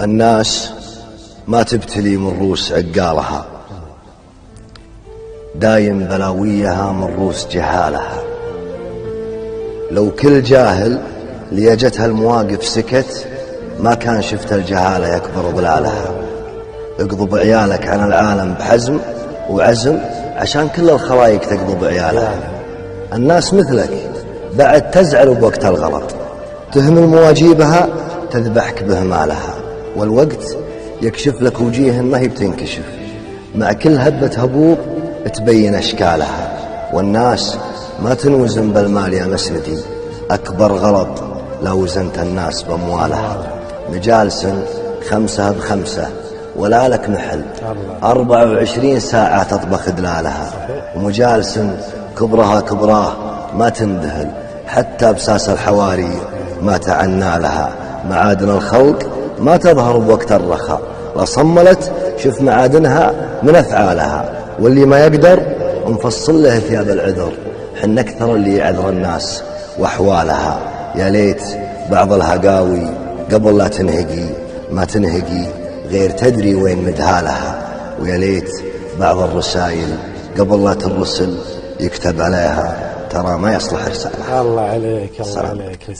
الناس ما تبتلي من روس عقالها، دايم بلاويها من روس جهالها. لو كل جاهل ليجتها المواقف سكت، ما كان شفت الجهالة يكبر ضلالها. اقضب عيالك عن العالم بحزم وعزم، عشان كل الخلايق تقضب عيالها. الناس مثلك بعد تزعل بوقت الغلط، تهمل مواجيبها تذبحك بهمالها. والوقت يكشف لك وجيه ما هي بتنكشف، مع كل هبة هبوب تبين أشكالها. والناس ما تنوزن بالمال يا مسندي، أكبر غلط لو وزنت الناس بأموالها. مجالس 5 ب5 ولا لك محل، 24 ساعة تطبخ دلالها. ومجالس كبرها كبراه ما تنذهل، حتى بساس الحواري ما تعنى لها. معادن الخلق ما تظهر بوقت الرخاء، لصملت شوف معادنها من أفعالها. واللي ما يقدر نفصل له ثياب العذر، حن أكثر اللي يعذر الناس وأحوالها. يا ليت بعض الهقاوي قبل لا تنهقي ما تنهقي غير تدري وين مدهالها. ويا ليت بعض الرسائل قبل لا ترسل يكتب عليها ترى ما يصلح رسالة. الله عليك الله عليك.